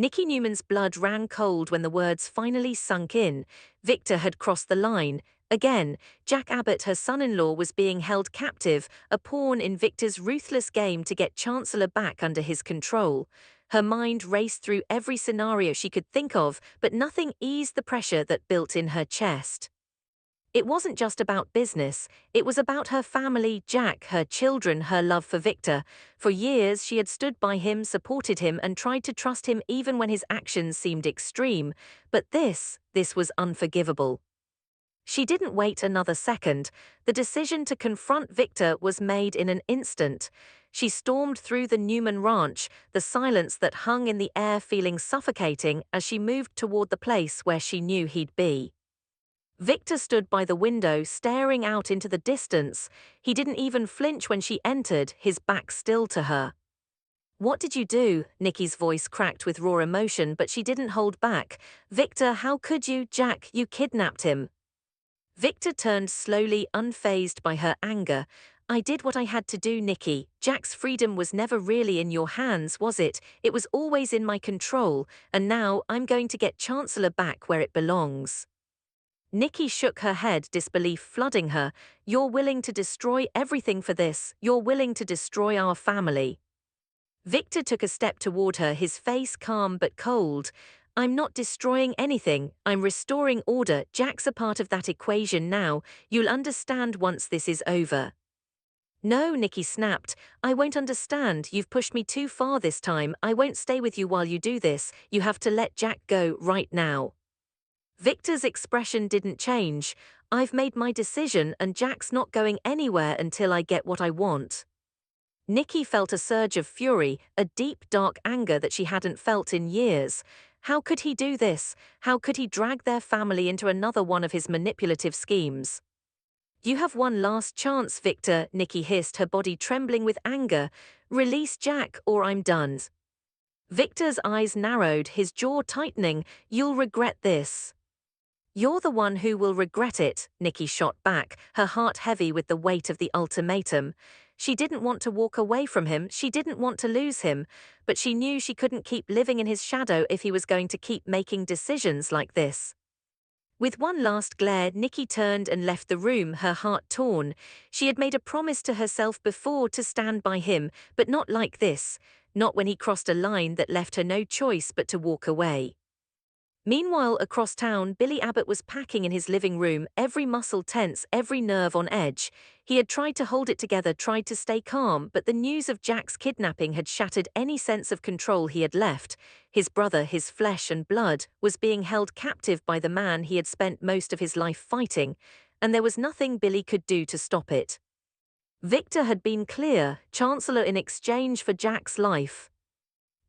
Nicky Newman's blood ran cold when the words finally sunk in. Victor had crossed the line. Again, Jack Abbott, her son-in-law, was being held captive, a pawn in Victor's ruthless game to get Chancellor back under his control. Her mind raced through every scenario she could think of, but nothing eased the pressure that built in her chest. It wasn't just about business, it was about her family, Jack, her children, her love for Victor. For years, she had stood by him, supported him, and tried to trust him even when his actions seemed extreme. But this was unforgivable. She didn't wait another second. The decision to confront Victor was made in an instant. She stormed through the Newman ranch, the silence that hung in the air feeling suffocating as she moved toward the place where she knew he'd be. Victor stood by the window, staring out into the distance. He didn't even flinch when she entered, his back still to her. "What did you do?" Nikki's voice cracked with raw emotion, but she didn't hold back. "Victor, how could you? Jack, you kidnapped him." Victor turned slowly, unfazed by her anger. "I did what I had to do, Nikki. Jack's freedom was never really in your hands, was it? It was always in my control, and now I'm going to get Chancellor back where it belongs." Nikki shook her head, disbelief flooding her. "You're willing to destroy everything for this. You're willing to destroy our family." Victor took a step toward her, his face calm but cold. "I'm not destroying anything. I'm restoring order. Jack's a part of that equation now. You'll understand once this is over." "No," Nikki snapped. "I won't understand. You've pushed me too far this time. I won't stay with you while you do this. You have to let Jack go right now." Victor's expression didn't change. "I've made my decision and Jack's not going anywhere until I get what I want." Nikki felt a surge of fury, a deep, dark anger that she hadn't felt in years. How could he do this? How could he drag their family into another one of his manipulative schemes? "You have one last chance, Victor," Nikki hissed, her body trembling with anger. "Release Jack or I'm done." Victor's eyes narrowed, his jaw tightening. "You'll regret this." "You're the one who will regret it," Nikki shot back, her heart heavy with the weight of the ultimatum. She didn't want to walk away from him, she didn't want to lose him, but she knew she couldn't keep living in his shadow if he was going to keep making decisions like this. With one last glare, Nikki turned and left the room, her heart torn. She had made a promise to herself before to stand by him, but not like this, not when he crossed a line that left her no choice but to walk away. Meanwhile, across town, Billy Abbott was packing in his living room, every muscle tense, every nerve on edge. He had tried to hold it together, tried to stay calm, but the news of Jack's kidnapping had shattered any sense of control he had left. His brother, his flesh and blood, was being held captive by the man he had spent most of his life fighting, and there was nothing Billy could do to stop it. Victor had been clear, Chancellor in exchange for Jack's life.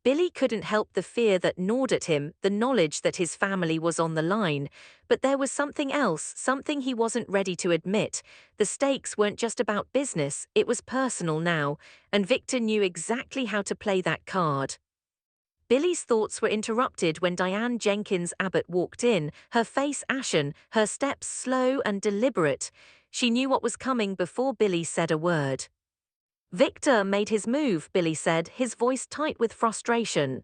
Billy couldn't help the fear that gnawed at him, the knowledge that his family was on the line. But there was something else, something he wasn't ready to admit. The stakes weren't just about business, it was personal now, and Victor knew exactly how to play that card. Billy's thoughts were interrupted when Diane Jenkins Abbott walked in, her face ashen, her steps slow and deliberate. She knew what was coming before Billy said a word. "Victor made his move," Billy said, his voice tight with frustration.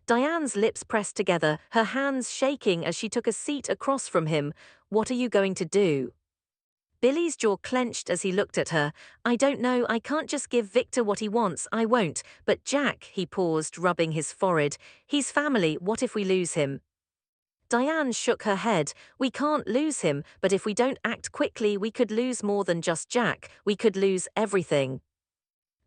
Diane's lips pressed together, her hands shaking as she took a seat across from him. "What are you going to do?" Billy's jaw clenched as he looked at her. "I don't know, I can't just give Victor what he wants, I won't. But Jack," he paused, rubbing his forehead, "he's family, what if we lose him?" Diane shook her head. "We can't lose him, but if we don't act quickly we could lose more than just Jack, we could lose everything."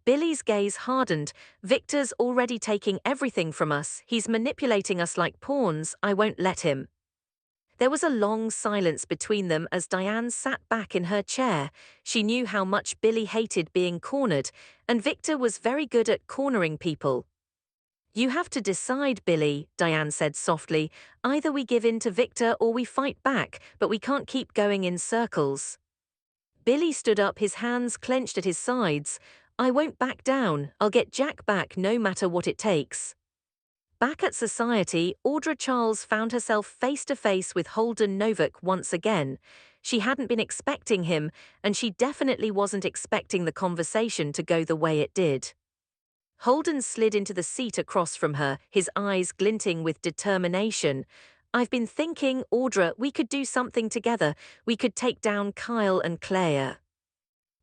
Billy's gaze hardened. "Victor's already taking everything from us, he's manipulating us like pawns, I won't let him." There was a long silence between them as Diane sat back in her chair. She knew how much Billy hated being cornered, and Victor was very good at cornering people. "You have to decide, Billy," Diane said softly. "Either we give in to Victor or we fight back, but we can't keep going in circles." Billy stood up, his hands clenched at his sides. "I won't back down, I'll get Jack back no matter what it takes." Back at Society, Audra Charles found herself face to face with Holden Novak once again. She hadn't been expecting him, and she definitely wasn't expecting the conversation to go the way it did. Holden slid into the seat across from her, his eyes glinting with determination. I've been thinking, Audra, we could do something together. We could take down Kyle and Claire.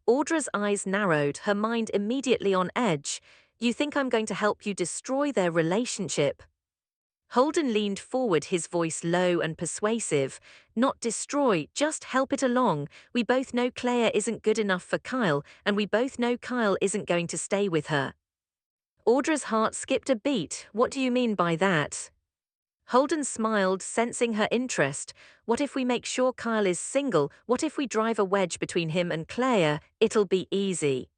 Audra's eyes narrowed, her mind immediately on edge. You think I'm going to help you destroy their relationship? Holden leaned forward, his voice low and persuasive. Not destroy, just help it along. We both know Claire isn't good enough for Kyle, and we both know Kyle isn't going to stay with her. Audra's heart skipped a beat. What do you mean by that? Holden smiled, sensing her interest. What if we make sure Kyle is single? What if we drive a wedge between him and Claire? It'll be easy.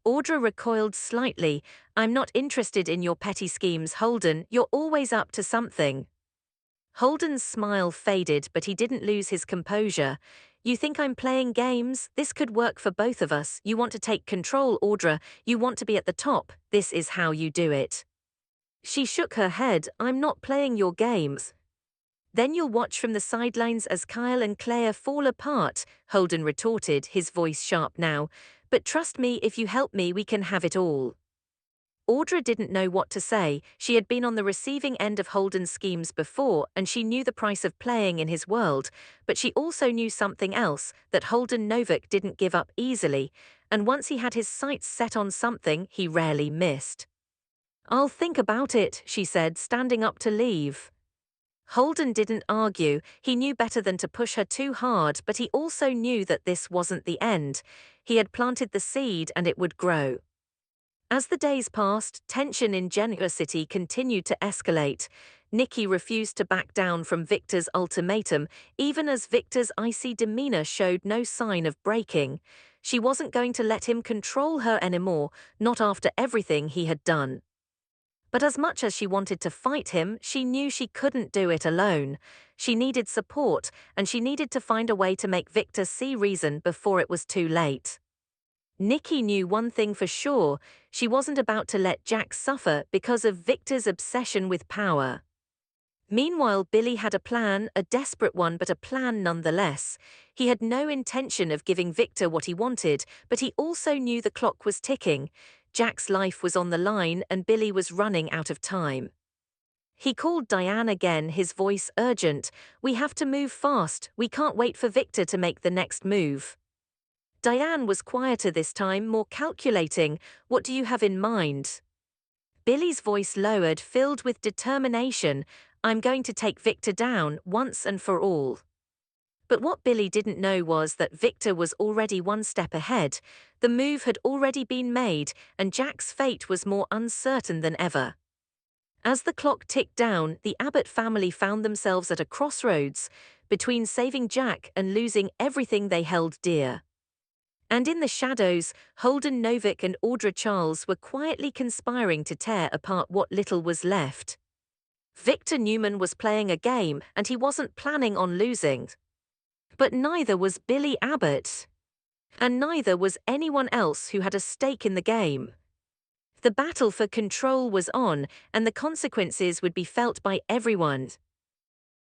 Audra recoiled slightly. I'm not interested in your petty schemes, Holden. You're always up to something. Holden's smile faded, but he didn't lose his composure. You think I'm playing games? This could work for both of us. You want to take control, Audra. You want to be at the top. This is how you do it. She shook her head. I'm not playing your games. Then you'll watch from the sidelines as Kyle and Claire fall apart, Holden retorted, his voice sharp now. But trust me, if you help me, we can have it all. Audra didn't know what to say. She had been on the receiving end of Holden's schemes before, and she knew the price of playing in his world, but she also knew something else, that Holden Novak didn't give up easily, and once he had his sights set on something, he rarely missed. I'll think about it, she said, standing up to leave. Holden didn't argue. He knew better than to push her too hard, but he also knew that this wasn't the end. He had planted the seed and it would grow. As the days passed, tension in Genoa City continued to escalate. Nikki refused to back down from Victor's ultimatum, even as Victor's icy demeanor showed no sign of breaking. She wasn't going to let him control her anymore, not after everything he had done. But as much as she wanted to fight him, she knew she couldn't do it alone. She needed support, and she needed to find a way to make Victor see reason before it was too late. Nikki knew one thing for sure: she wasn't about to let Jack suffer because of Victor's obsession with power. Meanwhile, Billy had a plan, a desperate one, but a plan nonetheless. He had no intention of giving Victor what he wanted, but he also knew the clock was ticking. Jack's life was on the line and Billy was running out of time. He called Diane again, his voice urgent. We have to move fast. We can't wait for Victor to make the next move. Diane was quieter this time, more calculating. What do you have in mind? Billy's voice lowered, filled with determination. I'm going to take Victor down, once and for all. But what Billy didn't know was that Victor was already one step ahead. The move had already been made, and Jack's fate was more uncertain than ever. As the clock ticked down, the Abbott family found themselves at a crossroads, between saving Jack and losing everything they held dear. And in the shadows, Holden Novak and Audra Charles were quietly conspiring to tear apart what little was left. Victor Newman was playing a game, and he wasn't planning on losing. But neither was Billy Abbott. And neither was anyone else who had a stake in the game. The battle for control was on, and the consequences would be felt by everyone.